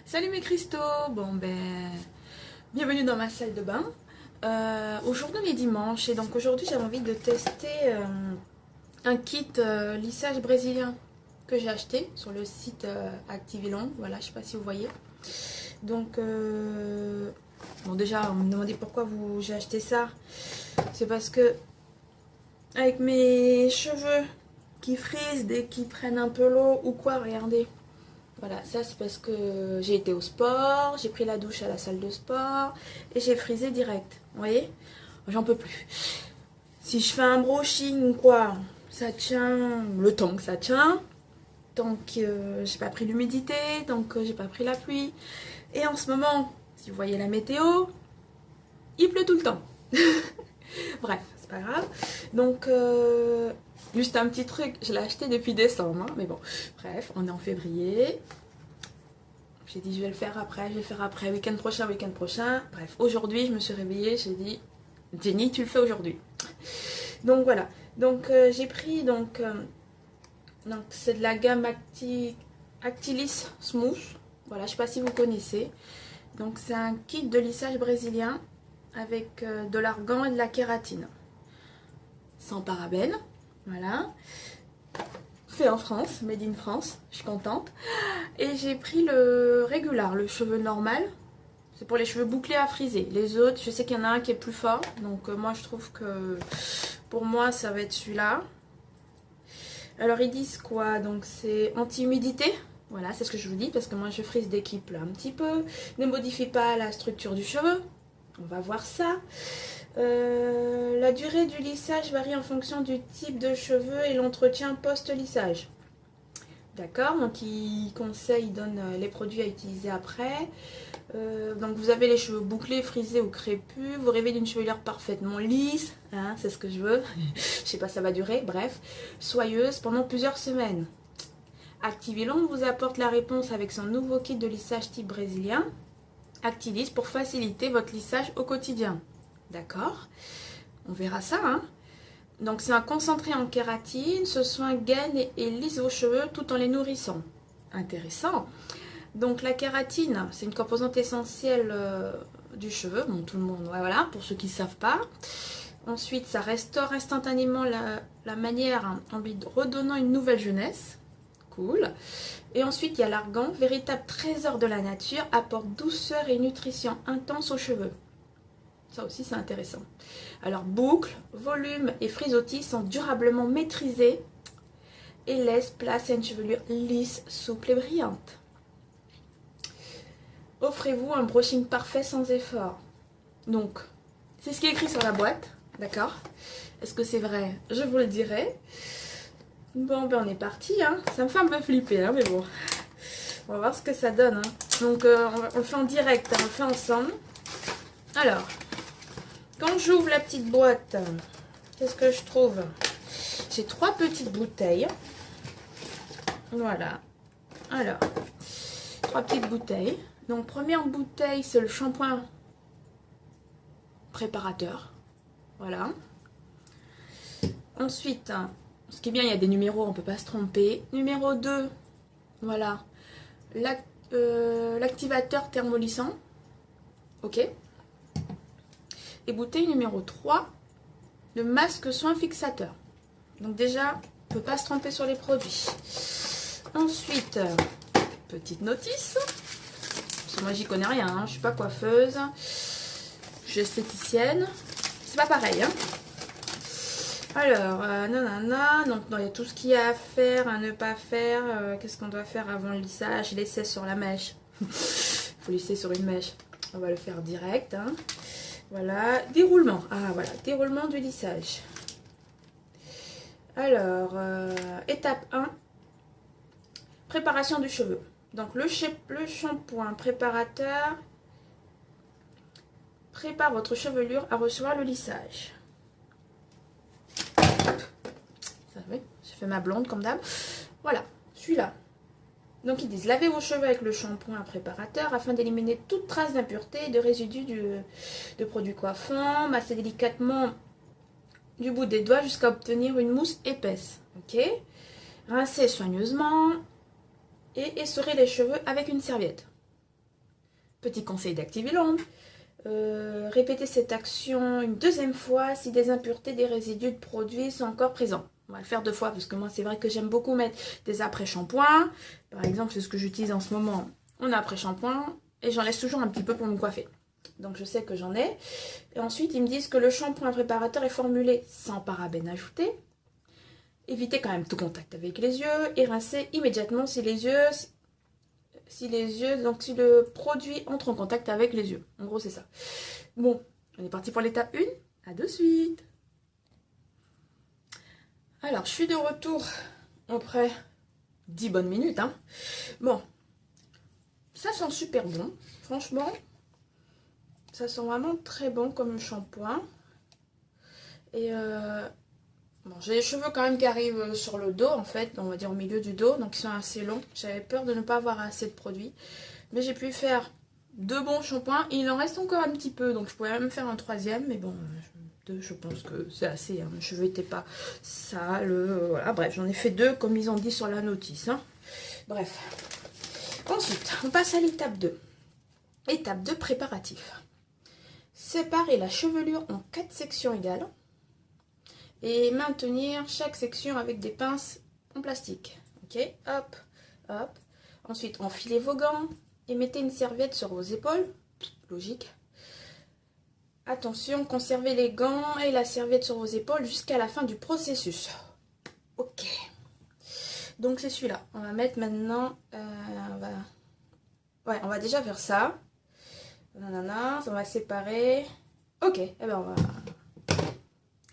Salut mes cristaux. Bienvenue dans ma salle de bain. Aujourd'hui on est dimanche et donc aujourd'hui j'avais envie de tester un kit lissage brésilien que j'ai acheté sur le site Activilon. Voilà, je sais pas si vous voyez. Donc bon, déjà on me demandait pourquoi j'ai acheté ça. C'est parce que avec mes cheveux qui frisent dès qu'ils prennent un peu l'eau ou quoi, regardez. Voilà, ça c'est parce que j'ai été au sport, j'ai pris la douche à la salle de sport et j'ai frisé direct. Vous voyez? J'en peux plus. Si je fais un brushing ou quoi, ça tient le temps que ça tient, tant que j'ai pas pris l'humidité, tant que j'ai pas pris la pluie. Et en ce moment, si vous voyez la météo, il pleut tout le temps. Bref, c'est pas grave. Donc, juste un petit truc, je l'ai acheté depuis décembre, hein, mais bon, bref, on est en février. J'ai dit je vais le faire après, week-end prochain. Bref, aujourd'hui je me suis réveillée, j'ai dit Jenny, tu le fais aujourd'hui. Donc voilà, donc j'ai pris donc c'est de la gamme Actilis Smooth. Voilà, je sais pas si vous connaissez. Donc c'est un kit de lissage brésilien avec de l'argan et de la kératine. Sans parabènes, voilà. Fait en France, made in France, je suis contente. Et j'ai pris le régular, le cheveu normal. C'est pour les cheveux bouclés à friser. Les autres, je sais qu'il y en a un qui est plus fort. Donc moi je trouve que pour moi ça va être celui-là. Alors ils disent quoi? Donc c'est anti-humidité. Voilà, c'est ce que je vous dis parce que moi je frise dès qu'il pleut un petit peu. Ne modifie pas la structure du cheveu. On va voir ça. La durée du lissage varie en fonction du type de cheveux et l'entretien post-lissage. D'accord, donc il donne les produits à utiliser après. Donc vous avez les cheveux bouclés, frisés ou crépus. Vous rêvez d'une chevelure parfaitement lisse, hein, c'est ce que je veux. Je sais pas, ça va durer, bref. Soyeuse pendant plusieurs semaines. Activilon vous apporte la réponse avec son nouveau kit de lissage type brésilien. Actilis pour faciliter votre lissage au quotidien. D'accord, on verra ça, hein. Donc c'est un concentré en kératine, ce soin gaine et lisse vos cheveux tout en les nourrissant. Intéressant. Donc la kératine, c'est une composante essentielle du cheveu, bon tout le monde, ouais, voilà, pour ceux qui ne savent pas. Ensuite, ça restaure instantanément la manière en lui redonnant une nouvelle jeunesse. Cool. Et ensuite, il y a l'argan, véritable trésor de la nature, apporte douceur et nutrition intense aux cheveux. Ça aussi, c'est intéressant. Alors, boucles, volume et frisottis sont durablement maîtrisés et laissent place à une chevelure lisse, souple et brillante. Offrez-vous un brushing parfait sans effort. Donc, c'est ce qui est écrit sur la boîte, d'accord? Est-ce que c'est vrai? Je vous le dirai. Bon, ben on est parti, hein. Ça me fait un peu flipper, hein, mais bon. On va voir ce que ça donne, hein. Donc, on le fait en direct, hein, on le fait ensemble. Alors, quand j'ouvre la petite boîte, qu'est-ce que je trouve? J'ai 3 petites bouteilles. Voilà. Alors, 3 petites bouteilles. Donc, première bouteille, c'est le shampoing préparateur. Voilà. Ensuite, ce qui est bien, il y a des numéros, on ne peut pas se tromper. Numéro 2, voilà. L'activateur thermolissant. Ok. Et bouteille numéro 3, le masque soin fixateur. Donc déjà, on ne peut pas se tromper sur les produits. Ensuite, petite notice. Parce que moi, j'y connais rien, hein. Je ne suis pas coiffeuse. Je suis esthéticienne. C'est pas pareil, hein. Alors, nanana, donc il y a tout ce qu'il y a à faire, à ne pas faire. Qu'est-ce qu'on doit faire avant le lissage? Laisser sur la mèche. Il faut lisser sur une mèche. On va le faire direct, hein. Voilà, déroulement. Ah voilà, déroulement du lissage. Alors, étape 1, préparation du cheveu. Donc le shampoing préparateur prépare votre chevelure à recevoir le lissage. Ça va, j'ai fait ma blonde comme d'hab. Voilà, celui-là. Donc ils disent lavez vos cheveux avec le shampoing préparateur afin d'éliminer toute trace d'impureté et de résidus de produits coiffants. Massez délicatement du bout des doigts jusqu'à obtenir une mousse épaisse. Ok. Rincez soigneusement et essorez les cheveux avec une serviette. Petit conseil d'Activiland. Répétez cette action une deuxième fois si des impuretés, des résidus de produits sont encore présents. On va le faire 2 fois parce que moi c'est vrai que j'aime beaucoup mettre des après-shampoings. Par exemple, c'est ce que j'utilise en ce moment. On a après-shampoing et j'en laisse toujours un petit peu pour me coiffer. Donc je sais que j'en ai. Et ensuite ils me disent que le shampoing préparateur est formulé sans parabènes ajoutés. Évitez quand même tout contact avec les yeux et rincez immédiatement si le produit entre en contact avec les yeux. En gros, c'est ça. Bon, on est parti pour l'étape 1. À de suite. Alors, je suis de retour après 10 bonnes minutes. Hein. Bon, ça sent super bon. Franchement, ça sent vraiment très bon comme shampoing. Et bon, j'ai les cheveux quand même qui arrivent sur le dos, en fait, on va dire au milieu du dos, donc ils sont assez longs. J'avais peur de ne pas avoir assez de produits, mais j'ai pu faire 2 bons shampoings. Il en reste encore un petit peu, donc je pourrais même faire un 3e, mais bon, 2, je pense que c'est assez. Hein. Mes cheveux n'étaient pas sales, voilà. Bref, j'en ai fait 2 comme ils ont dit sur la notice. Hein. Bref. Ensuite, on passe à l'étape 2. Étape 2, préparatif. Séparer la chevelure en 4 sections égales. Et maintenir chaque section avec des pinces en plastique. Ok, hop, hop. Ensuite, enfilez vos gants et mettez une serviette sur vos épaules. Logique. Attention, conservez les gants et la serviette sur vos épaules jusqu'à la fin du processus. Ok. Donc c'est celui-là. On va mettre maintenant... on va déjà faire ça. Nanana, on va séparer. Ok, eh ben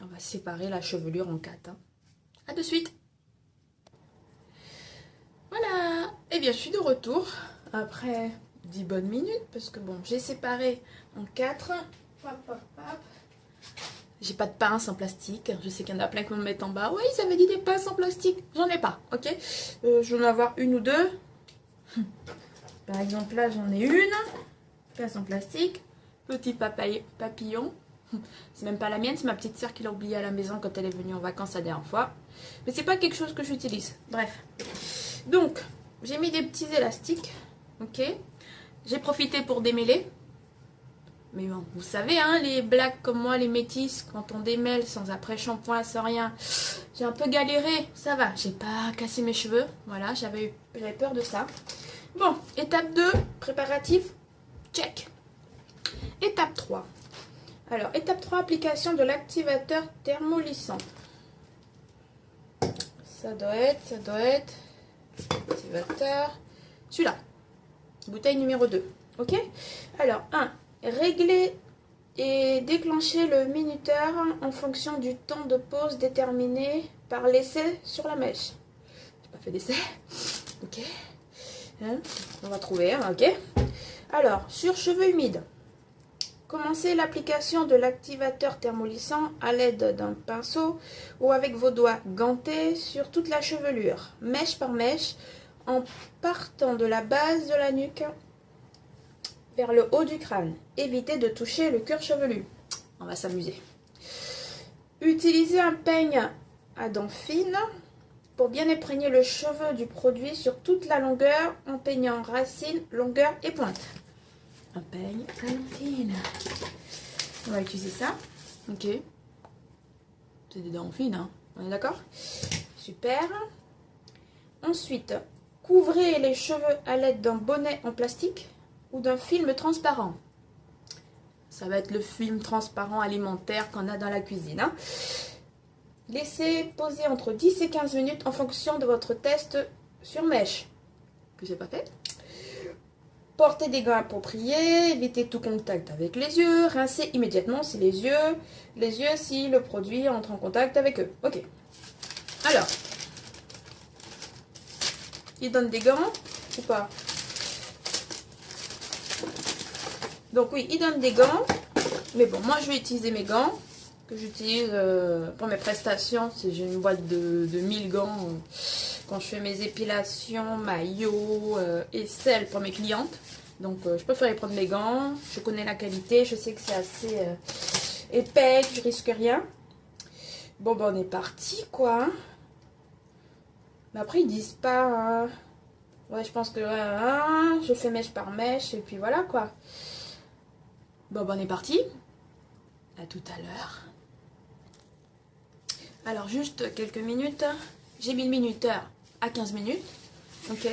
on va séparer la chevelure en 4. Hein. A de suite. Voilà. Eh bien, je suis de retour après 10 bonnes minutes parce que bon, j'ai séparé en 4. Hop, hop, hop. J'ai pas de pince en plastique. Je sais qu'il y en a plein qui me mettent en bas. Oui, ça veut dire des pinces en plastique. J'en ai pas, ok. Je vais en avoir 1 ou 2. Par exemple, là, j'en ai une. Pince en plastique. Petit papillon. C'est même pas la mienne, c'est ma petite soeur qui l'a oubliée à la maison quand elle est venue en vacances la dernière fois. Mais c'est pas quelque chose que j'utilise. Bref. Donc, j'ai mis des petits élastiques. Ok. J'ai profité pour démêler. Mais bon, vous savez, hein, les blacks comme moi, les métis, quand on démêle sans après-shampoing, sans rien, j'ai un peu galéré. Ça va, j'ai pas cassé mes cheveux. Voilà, j'avais peur de ça. Bon, étape 2, préparatif, check. Étape 3. Alors, étape 3, application de l'activateur thermolissant. Ça doit être activateur, celui-là, bouteille numéro 2, ok. Alors, 1, régler et déclencher le minuteur en fonction du temps de pause déterminé par l'essai sur la mèche. J'ai pas fait d'essai, ok. Hein, on va trouver, ok. Alors, sur cheveux humides, commencez l'application de l'activateur thermolissant à l'aide d'un pinceau ou avec vos doigts gantés sur toute la chevelure, mèche par mèche, en partant de la base de la nuque vers le haut du crâne. Évitez de toucher le cuir chevelu. On va s'amuser. Utilisez un peigne à dents fines pour bien imprégner le cheveu du produit sur toute la longueur en peignant racines, longueur et pointe. Un peigne à dents fines. On va utiliser ça. Ok. C'est des dents fines, hein. On est d'accord? Super. Ensuite, couvrez les cheveux à l'aide d'un bonnet en plastique ou d'un film transparent. Ça va être le film transparent alimentaire qu'on a dans la cuisine. Hein. Laissez poser entre 10 et 15 minutes en fonction de votre test sur mèche. Que j'ai pas fait. Portez des gants appropriés, évitez tout contact avec les yeux, rincez immédiatement si les yeux si le produit entre en contact avec eux. Ok. Alors, il donne des gants ou pas? Donc oui, il donne des gants, mais bon, moi je vais utiliser mes gants que j'utilise pour mes prestations. Si j'ai une boîte de 1000 gants quand je fais mes épilations, maillots et sels pour mes clientes. Donc je préfère prendre mes gants, je connais la qualité, je sais que c'est assez épais, que je risque rien. Bon ben on est parti quoi. Mais après ils disent pas... Ouais, je pense que je fais mèche par mèche et puis voilà quoi. Bon, on est parti. À tout à l'heure. Alors, juste quelques minutes. J'ai mis le minuteur à 15 minutes. Ok.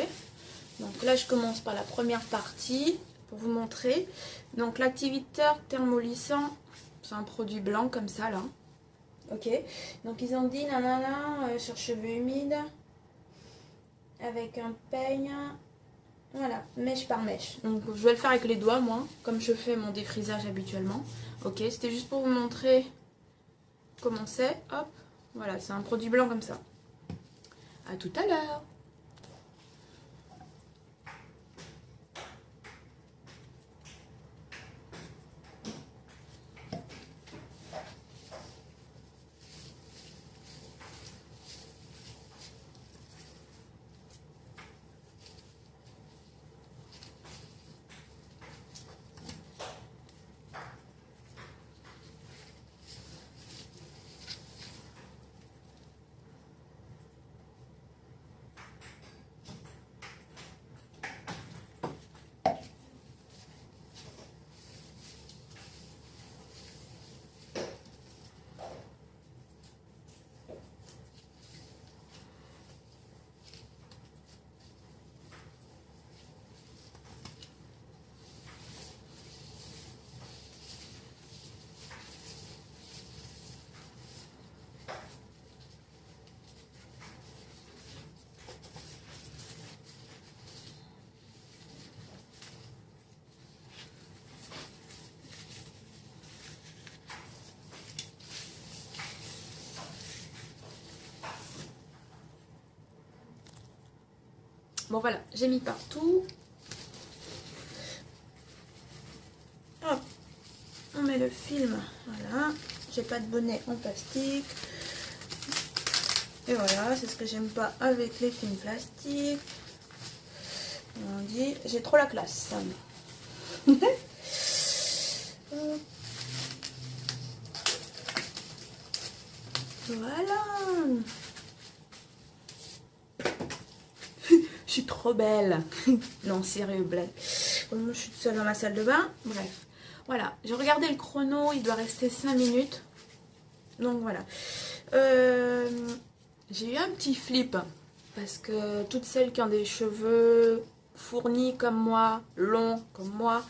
Donc là, je commence par la première partie pour vous montrer. Donc, l'activateur thermolissant, c'est un produit blanc comme ça là. Ok. Donc, ils ont dit nanana sur cheveux humides avec un peigne. Voilà, mèche par mèche. Donc, je vais le faire avec les doigts, moi, comme je fais mon défrisage habituellement. Ok, c'était juste pour vous montrer comment c'est. Hop, voilà, c'est un produit blanc comme ça. À tout à l'heure. Bon voilà, j'ai mis partout. Hop, on met le film. Voilà, j'ai pas de bonnet en plastique. Et voilà, c'est ce que j'aime pas avec les films plastiques. On dit, j'ai trop la classe. Voilà. Je suis trop belle. Non, sérieux, blague. Moi, je suis toute seule dans ma salle de bain. Bref. Voilà. J'ai regardé le chrono. Il doit rester 5 minutes. Donc, voilà. J'ai eu un petit flip. Parce que toutes celles qui ont des cheveux fournis comme moi, longs comme moi,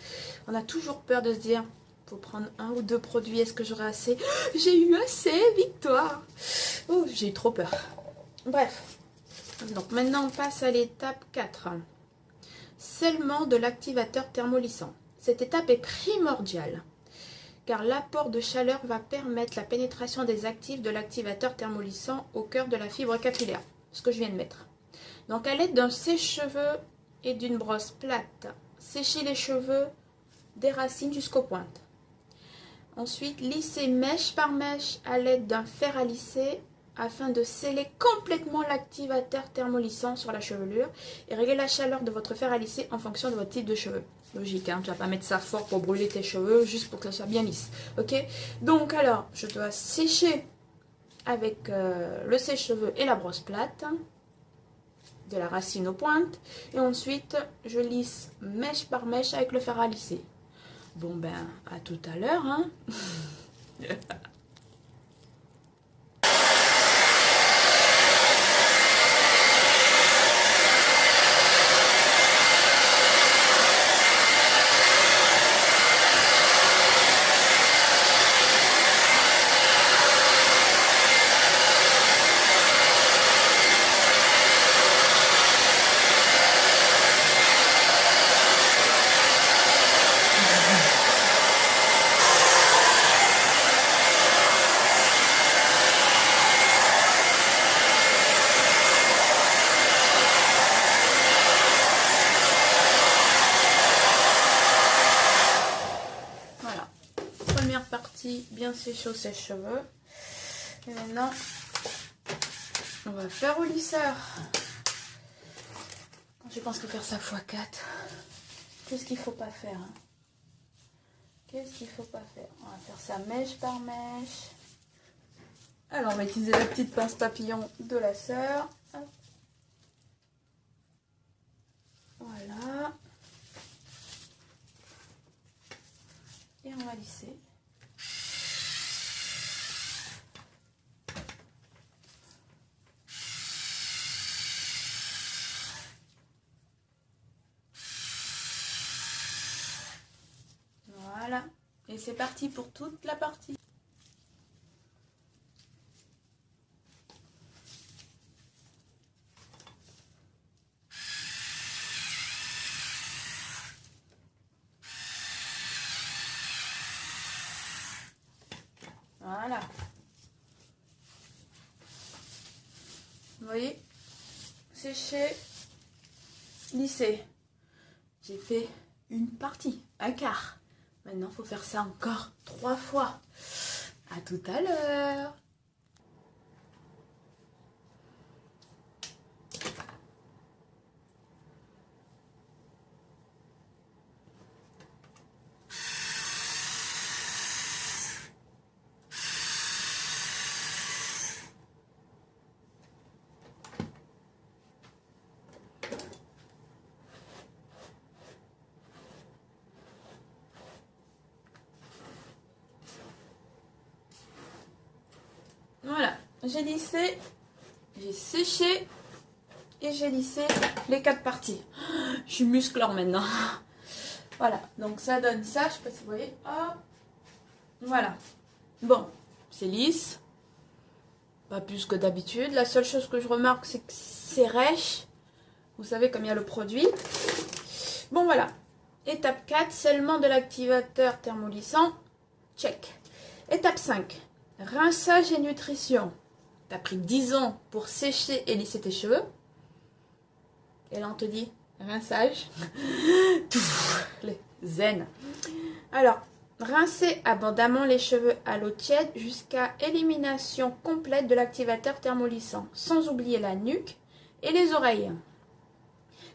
on a toujours peur de se dire, faut prendre un ou deux produits. Est-ce que j'aurai assez? J'ai eu assez, victoire. Oh, j'ai eu trop peur. Bref. Donc maintenant on passe à l'étape 4. Scellement de l'activateur thermolissant. Cette étape est primordiale car l'apport de chaleur va permettre la pénétration des actifs de l'activateur thermolissant au cœur de la fibre capillaire. Ce que je viens de mettre. Donc à l'aide d'un sèche-cheveux et d'une brosse plate, séchez les cheveux des racines jusqu'aux pointes. Ensuite, lissez mèche par mèche à l'aide d'un fer à lisser afin de sceller complètement l'activateur thermolissant sur la chevelure et régler la chaleur de votre fer à lisser en fonction de votre type de cheveux. Logique, hein, tu vas pas mettre ça fort pour brûler tes cheveux, juste pour que ça soit bien lisse. Ok? Donc alors, je dois sécher avec le sèche-cheveux et la brosse plate, de la racine aux pointes, et ensuite je lisse mèche par mèche avec le fer à lisser. Bon ben, à tout à l'heure, hein. Voilà, première partie bien séchée au sèche-cheveux. Et maintenant, on va faire au lisseur. Je pense que faire ça x4, qu'est-ce qu'il faut pas faire, hein? Qu'est-ce qu'il faut pas faire? On va faire ça mèche par mèche. Alors, on va utiliser la petite pince papillon de la sœur. à lisser. Voilà. Et c'est parti pour toute la partie. Voilà. Vous voyez, sécher, lisser. J'ai fait une partie, un quart. Maintenant, il faut faire ça encore 3 fois. À tout à l'heure. Voilà, j'ai lissé, j'ai séché et j'ai lissé les 4 parties. Je suis musclore maintenant. Voilà, donc ça donne ça, je sais pas si vous voyez. Hop. Voilà. Bon, c'est lisse. Pas plus que d'habitude. La seule chose que je remarque, c'est que c'est rêche. Vous savez, comme il y a le produit. Bon, voilà. Étape 4, scellement de l'activateur thermolissant. Check. Étape 5. Rinçage et nutrition. Tu as pris 10 ans pour sécher et lisser tes cheveux. Et là, on te dit rinçage. Tout, les zen. Alors, rincer abondamment les cheveux à l'eau tiède jusqu'à élimination complète de l'activateur thermolissant, sans oublier la nuque et les oreilles.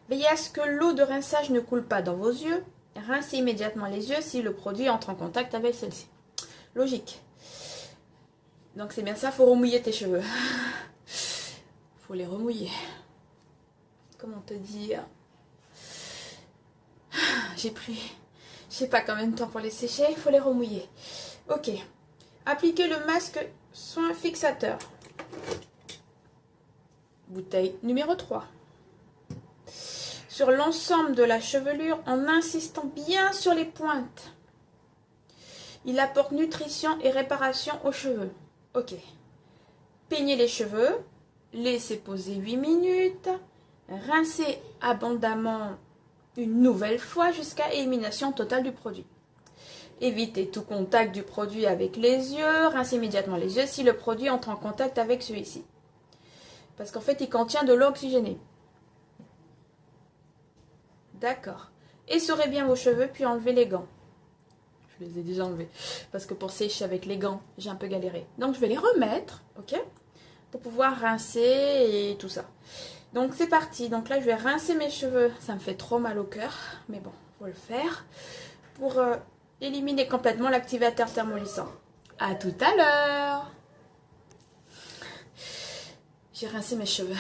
Veillez à ce que l'eau de rinçage ne coule pas dans vos yeux. Rincez immédiatement les yeux si le produit entre en contact avec celle-ci. Logique. Donc c'est bien ça, faut remouiller tes cheveux. Faut les remouiller. Comment te dire? J'ai pris, je sais pas combien de temps pour les sécher, il faut les remouiller. Ok. Appliquez le masque soin fixateur. Bouteille numéro 3. Sur l'ensemble de la chevelure en insistant bien sur les pointes. Il apporte nutrition et réparation aux cheveux. Ok. Peignez les cheveux. Laissez poser 8 minutes. Rincez abondamment une nouvelle fois jusqu'à élimination totale du produit. Évitez tout contact du produit avec les yeux. Rincez immédiatement les yeux si le produit entre en contact avec celui-ci. Parce qu'en fait, il contient de l'eau oxygénée. D'accord. Essorez bien vos cheveux puis enlevez les gants. Je les ai déjà enlevés. Parce que pour sécher avec les gants, j'ai un peu galéré. Donc je vais les remettre, ok? Pour pouvoir rincer et tout ça. Donc c'est parti. Donc là je vais rincer mes cheveux. Ça me fait trop mal au cœur. Mais bon, faut le faire. Pour éliminer complètement l'activateur thermolissant. À tout à l'heure. J'ai rincé mes cheveux.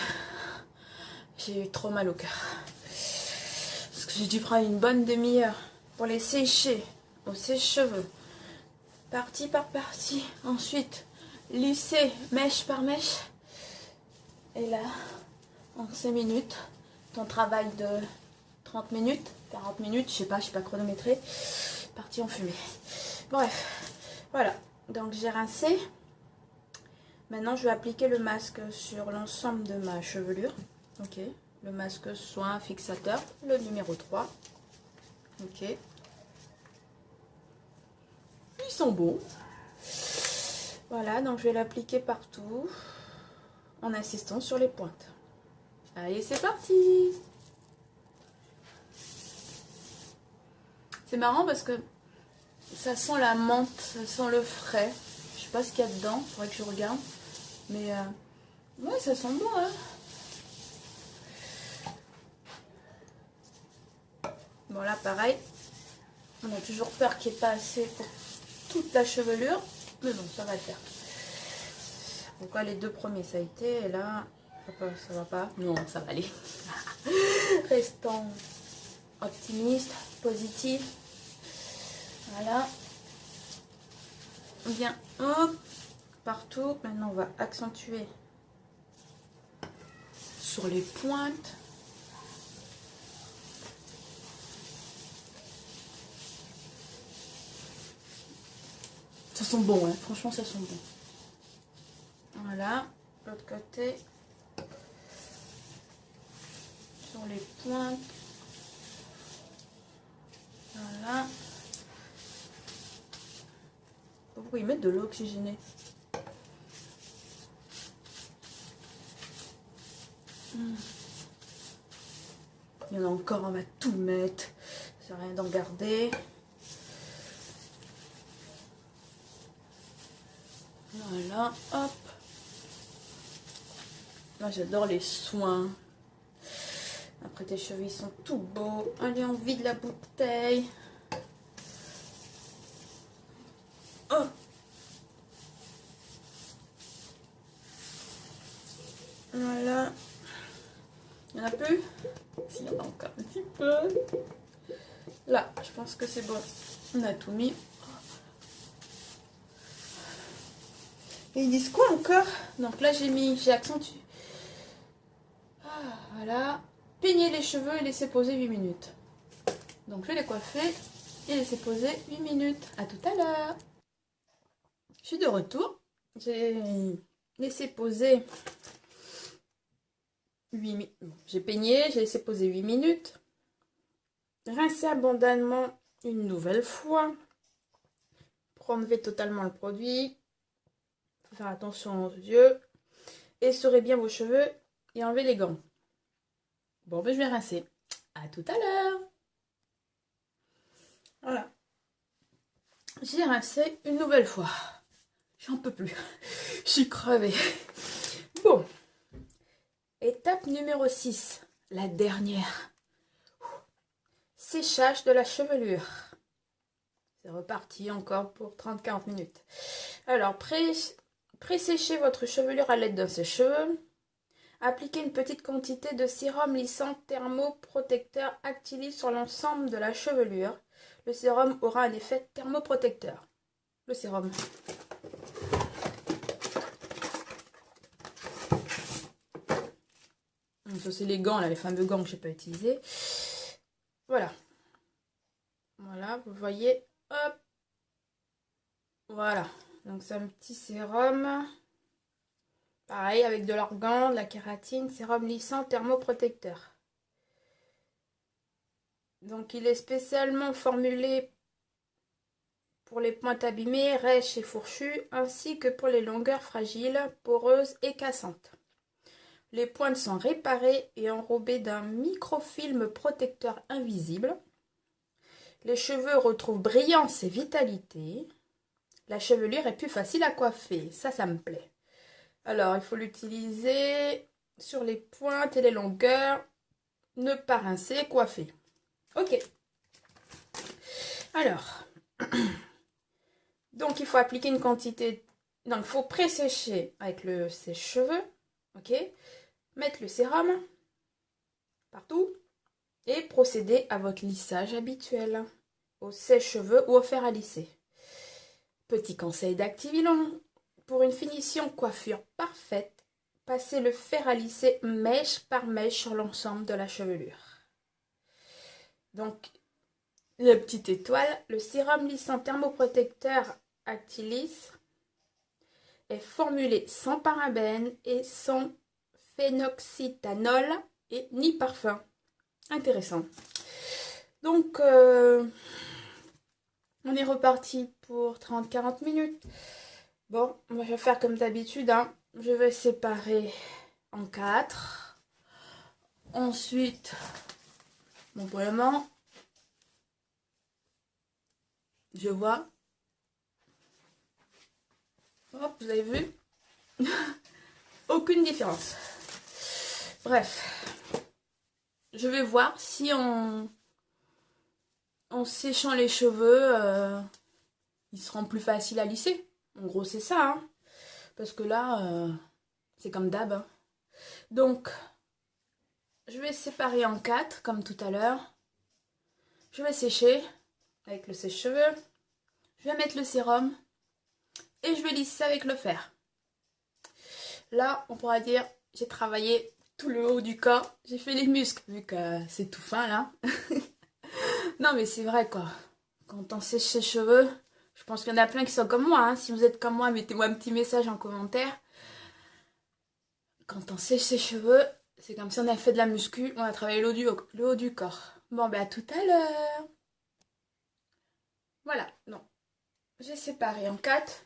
J'ai eu trop mal au cœur. Parce que j'ai dû prendre une bonne demi-heure pour les sécher au sèche-cheveux. Partie par partie. Ensuite, lisser mèche par mèche. Et là, en 5 minutes, ton travail de 30 minutes, 40 minutes, je sais pas chronométré. Parti en fumée. Bref, voilà. Donc j'ai rincé. Maintenant, je vais appliquer le masque sur l'ensemble de ma chevelure. Ok. Le masque soin fixateur, le numéro 3. Ok. Ils sont beaux. Voilà, donc je vais l'appliquer partout en insistant sur les pointes. Allez, c'est parti. C'est marrant parce que ça sent la menthe, ça sent le frais. Je sais pas ce qu'il y a dedans, il faudrait que je regarde. Mais ouais, ça sent bon, hein. Bon, là, pareil. On a toujours peur qu'il n'y ait pas assez pour toute la chevelure. Mais bon, ça va le faire. Pourquoi les 2 premiers, ça a été. Et là, ça va pas. Non, ça va aller. Restons optimistes, positifs. Voilà. bien, hop, partout. Maintenant, on va accentuer sur les pointes. Ça sent bon, hein. Franchement, ça sent bon. Voilà, l'autre côté. Sur les pointes. Voilà. Pourquoi ils mettent de l'eau oxygénée? Il y en a encore, on va tout mettre. Ça sert à rien d'en garder. Voilà, hop. Moi j'adore les soins. Après tes cheveux ils sont tout beaux. Allez, on vide la bouteille. Oh. Voilà. Il n'y en a plus? S'il y en a encore un petit peu. Là, je pense que c'est bon. On a tout mis. Et ils disent quoi encore? Donc là j'ai accentué. Ah, voilà. Peigner les cheveux et laisser poser 8 minutes. Donc je vais les coiffer et laisser poser 8 minutes. À tout à l'heure. Je suis de retour. J'ai laissé poser 8 minutes. J'ai peigné, j'ai laissé poser 8 minutes. Rincer abondamment une nouvelle fois. Pour enlever totalement le produit. Faut faire attention aux yeux. Essorez bien vos cheveux et enlevez les gants. Bon, ben je vais rincer. À tout à l'heure. Voilà. J'ai rincé une nouvelle fois. J'en peux plus. Je suis crevée. Bon. Étape numéro 6. La dernière. Séchage de la chevelure. C'est reparti encore pour 30-40 minutes. Alors, pré-séchez votre chevelure à l'aide d'un sèche-cheveux. Appliquez une petite quantité de sérum lissant thermoprotecteur Actilis sur l'ensemble de la chevelure. Le sérum aura un effet thermoprotecteur. Le sérum. Ça c'est les gants, là, les fameux gants que je n'ai pas utilisés. Voilà. Voilà, vous voyez. Hop. Voilà. Donc c'est un petit sérum. Pareil, avec de l'argan, de la kératine, sérum lissant thermoprotecteur. Donc il est spécialement formulé pour les pointes abîmées, rêches et fourchues, ainsi que pour les longueurs fragiles, poreuses et cassantes. Les pointes sont réparées et enrobées d'un microfilm protecteur invisible. Les cheveux retrouvent brillance et vitalité. La chevelure est plus facile à coiffer. Ça me plaît. Alors, il faut l'utiliser sur les pointes et les longueurs. Ne pas rincer, coiffer. Ok. Alors, donc il faut appliquer une quantité. Donc, il faut pré-sécher avec le sèche-cheveux. Ok. Mettre le sérum partout. Et procéder à votre lissage habituel. Au sèche-cheveux ou au fer à lisser. Petit conseil d'Activilon. Pour une finition coiffure parfaite, passez le fer à lisser mèche par mèche sur l'ensemble de la chevelure. Donc, la petite étoile, le sérum lissant thermoprotecteur Actilis est formulé sans parabènes et sans phénoxyéthanol et ni parfum. Intéressant. Donc, on est reparti pour 30-40 minutes. Bon, moi je vais faire comme d'habitude. Hein. Je vais séparer en 4. Ensuite, mon poêlement. Je vois. Hop, vous avez vu? Aucune différence. Bref. Je vais voir si en séchant les cheveux, ils seront plus faciles à lisser. En gros, c'est ça. Hein. Parce que là, c'est comme d'hab. Hein. Donc, je vais séparer en 4, comme tout à l'heure. Je vais sécher avec le sèche-cheveux. Je vais mettre le sérum. et je vais lisser avec le fer. Là, on pourra dire, j'ai travaillé tout le haut du corps, j'ai fait les muscles, vu que c'est tout fin là. Non mais c'est vrai quoi, quand on sèche ses cheveux, je pense qu'il y en a plein qui sont comme moi, hein. Si vous êtes comme moi, mettez-moi un petit message en commentaire. Quand on sèche ses cheveux, c'est comme si on a fait de la muscu, on a travaillé le haut du corps. Bon ben à tout à l'heure. Voilà, non. J'ai séparé en 4.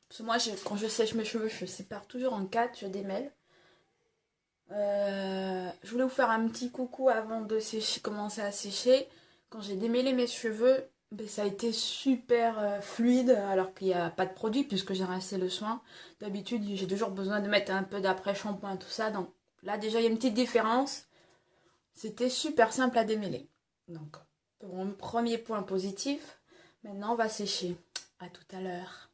Parce que moi, quand je sèche mes cheveux, je sépare toujours en 4, je démêle. Je voulais vous faire un petit coucou avant de commencer à sécher. Quand j'ai démêlé mes cheveux, ben, ça a été super fluide alors qu'il n'y a pas de produit puisque j'ai resté le soin. D'habitude, j'ai toujours besoin de mettre un peu d'après-shampoing, tout ça. Donc là, déjà, il y a une petite différence. C'était super simple à démêler. Donc, pour mon premier point positif, maintenant, on va sécher. À tout à l'heure.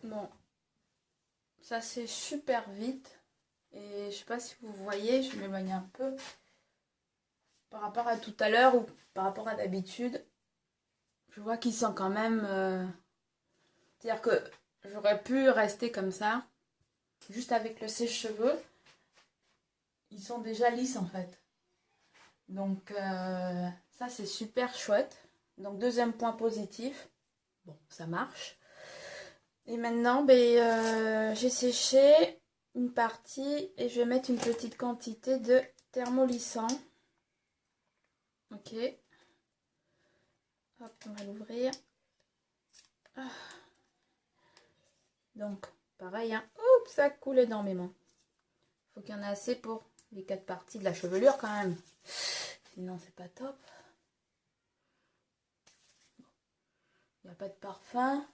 Bon, ça c'est super vite. Et je sais pas si vous voyez, je m'éloigne un peu. Par rapport à tout à l'heure ou par rapport à d'habitude, je vois qu'ils sont quand même... C'est-à-dire que j'aurais pu rester comme ça, juste avec le sèche-cheveux. Ils sont déjà lisses en fait. Donc ça c'est super chouette. Donc deuxième point positif. Bon, ça marche. Et maintenant, ben, j'ai séché une partie et je vais mettre une petite quantité de thermolissant. Ok. Hop, on va l'ouvrir. Ah. Donc, pareil, hein. Oups, ça coule énormément. Faut qu'il y en ait assez pour les 4 parties de la chevelure quand même. Sinon, c'est pas top. Il n'y a pas de parfum.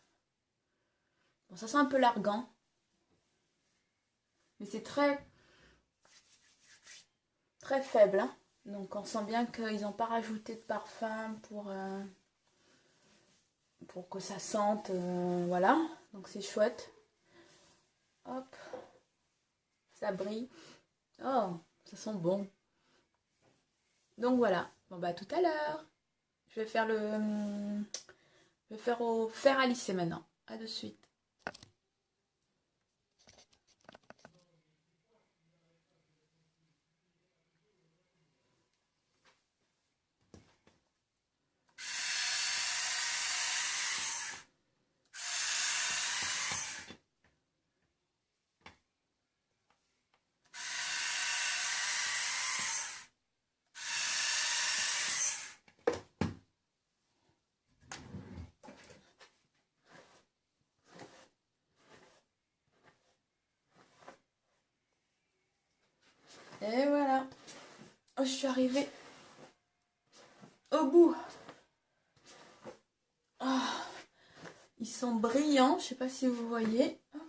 Bon, ça sent un peu l'argan. Mais c'est très faible. Hein. Donc, on sent bien qu'ils n'ont pas rajouté de parfum pour que ça sente. Voilà. Donc, c'est chouette. Hop. Ça brille. Oh, ça sent bon. Donc, voilà. Bon, bah, tout à l'heure. Je vais faire au fer à lisser maintenant. À de suite. Et voilà. Oh, je suis arrivée au bout. Oh, ils sont brillants. Je sais pas si vous voyez. Hop.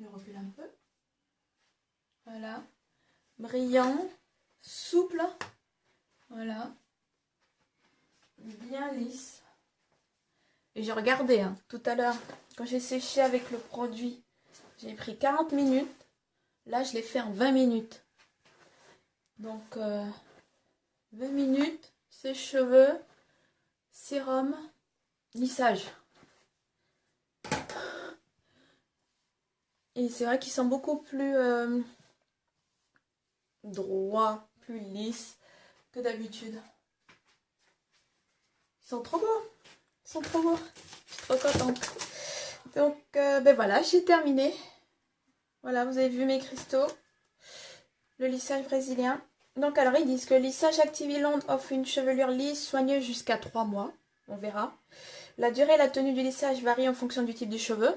Je recule un peu. Voilà. Brillant. Souple. Voilà. Bien lisse. Et j'ai regardé hein, tout à l'heure. Quand j'ai séché avec le produit, j'ai pris 40 minutes. Là, je l'ai fait en 20 minutes. Donc, 20 minutes, sèche-cheveux, sérum, lissage. Et c'est vrai qu'ils sont beaucoup plus droits, plus lisses que d'habitude. Ils sont trop beaux. Ils sont trop beaux. Je suis trop contente. Donc, ben voilà, j'ai terminé. Voilà, vous avez vu mes cristaux. Le lissage brésilien. Donc, alors, ils disent que le lissage Activilon offre une chevelure lisse, soigneuse jusqu'à 3 mois. On verra. La durée et la tenue du lissage varient en fonction du type de cheveux.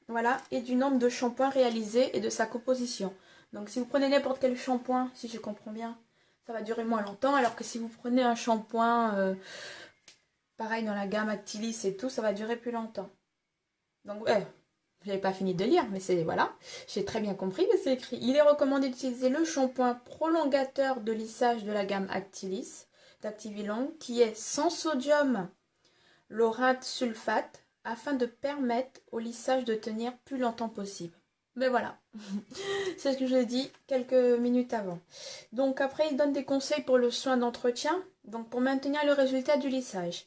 Voilà. Et du nombre de shampoings réalisés et de sa composition. Donc, si vous prenez n'importe quel shampoing, si je comprends bien, ça va durer moins longtemps. Alors que si vous prenez un shampoing pareil dans la gamme Actilis et tout, ça va durer plus longtemps. Donc, ouais, je n'avais pas fini de lire, mais c'est, voilà, j'ai très bien compris, mais c'est écrit. Il est recommandé d'utiliser le shampoing prolongateur de lissage de la gamme Actilis d'Activilon, qui est sans sodium laurate sulfate, afin de permettre au lissage de tenir plus longtemps possible. Mais voilà, c'est ce que je dis quelques minutes avant. Donc après, il donne des conseils pour le soin d'entretien, donc pour maintenir le résultat du lissage.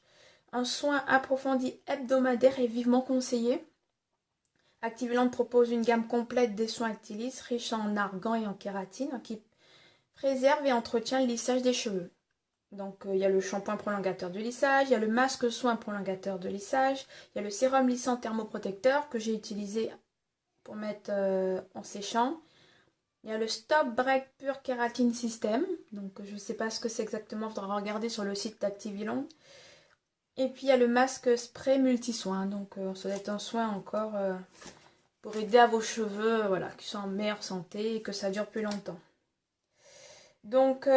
Un soin approfondi hebdomadaire est vivement conseillé. Activiland propose une gamme complète des soins Actilis, riche en argan et en kératine, qui préserve et entretient le lissage des cheveux. Donc il y a le shampoing prolongateur de lissage, il y a le masque soin prolongateur de lissage, il y a le sérum lissant thermoprotecteur que j'ai utilisé pour mettre en séchant. Il y a le Stop Break Pure Kératine System, donc je ne sais pas ce que c'est exactement, il faudra regarder sur le site d'Activilon. Et puis il y a le masque spray multi-soin, donc ça doit être un soin encore pour aider à vos cheveux, voilà, qui sont en meilleure santé et que ça dure plus longtemps. Donc,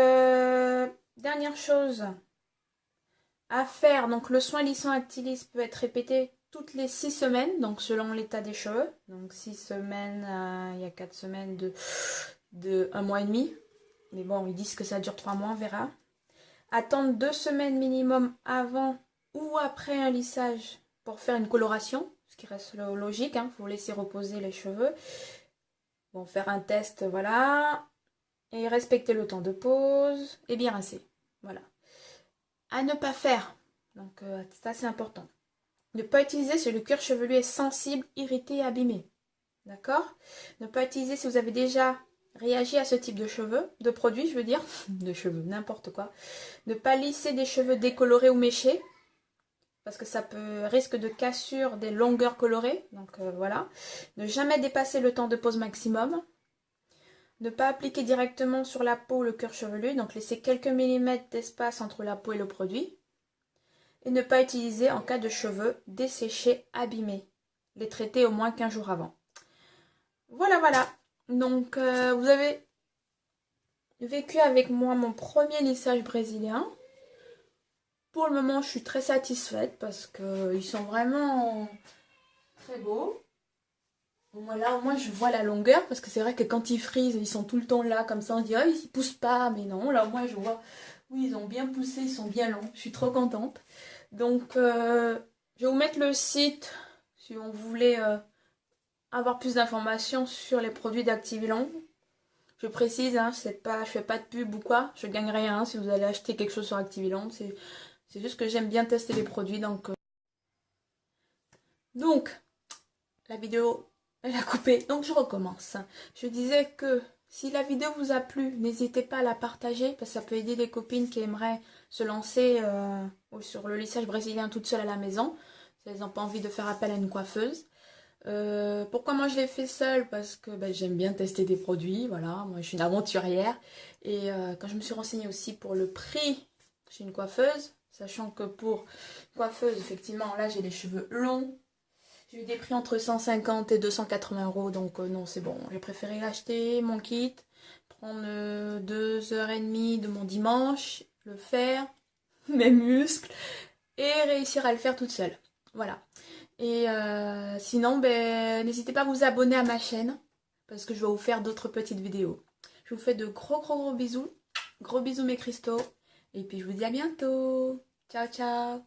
dernière chose à faire, donc le soin lissant Actilis peut être répété toutes les 6 semaines, donc selon l'état des cheveux. Donc 6 semaines, il y a 4 semaines de 1 mois et demi. Mais bon, ils disent que ça dure 3 mois, on verra. Attendre 2 semaines minimum avant ou après un lissage pour faire une coloration, ce qui reste logique, hein, faut laisser reposer les cheveux. Bon, faire un test, voilà. Et respecter le temps de pause et bien rincer. Voilà. À ne pas faire. Donc ça c'est important. Ne pas utiliser si le cuir chevelu est sensible, irrité et abîmé. D'accord? Ne pas utiliser si vous avez déjà réagi à ce type de cheveux, de produits je veux dire, de cheveux, n'importe quoi. Ne pas lisser des cheveux décolorés ou méchés, parce que ça peut risque de cassure des longueurs colorées. Donc voilà. Ne jamais dépasser le temps de pause maximum. Ne pas appliquer directement sur la peau le cuir chevelu, donc laisser quelques millimètres d'espace entre la peau et le produit. Et ne pas utiliser en cas de cheveux desséchés, abîmés. Les traiter au moins 15 jours avant. Voilà, voilà. Donc, vous avez vécu avec moi mon premier lissage brésilien. Pour le moment, je suis très satisfaite parce qu'ils sont vraiment très beaux. Voilà, au moins je vois la longueur, parce que c'est vrai que quand ils frisent, ils sont tout le temps là, comme ça, on dit, ah, ils poussent pas, mais non, là, au moins je vois, oui, ils ont bien poussé, ils sont bien longs, je suis trop contente. Donc, je vais vous mettre le site, si on voulait avoir plus d'informations sur les produits d'Activilon. Je précise, hein, je fais pas de pub ou quoi, je gagne rien si vous allez acheter quelque chose sur Activilon, c'est juste que j'aime bien tester les produits, donc la vidéo... Elle a coupé, donc je recommence. Je disais que si la vidéo vous a plu, n'hésitez pas à la partager, parce que ça peut aider des copines qui aimeraient se lancer sur le lissage brésilien toute seule à la maison, si elles n'ont pas envie de faire appel à une coiffeuse. Pourquoi moi je l'ai fait seule? Parce que j'aime bien tester des produits, voilà, moi je suis une aventurière. Et quand je me suis renseignée aussi pour le prix chez une coiffeuse, sachant que pour une coiffeuse, effectivement, là j'ai les cheveux longs. J'ai eu des prix entre 150 et 280 euros, donc non, c'est bon. J'ai préféré acheter mon kit, prendre 2h30 de mon dimanche, le faire, mes muscles, et réussir à le faire toute seule. Voilà. Et sinon, n'hésitez pas à vous abonner à ma chaîne, parce que je vais vous faire d'autres petites vidéos. Je vous fais de gros gros gros bisous. Gros bisous mes cristaux. Et puis je vous dis à bientôt. Ciao ciao.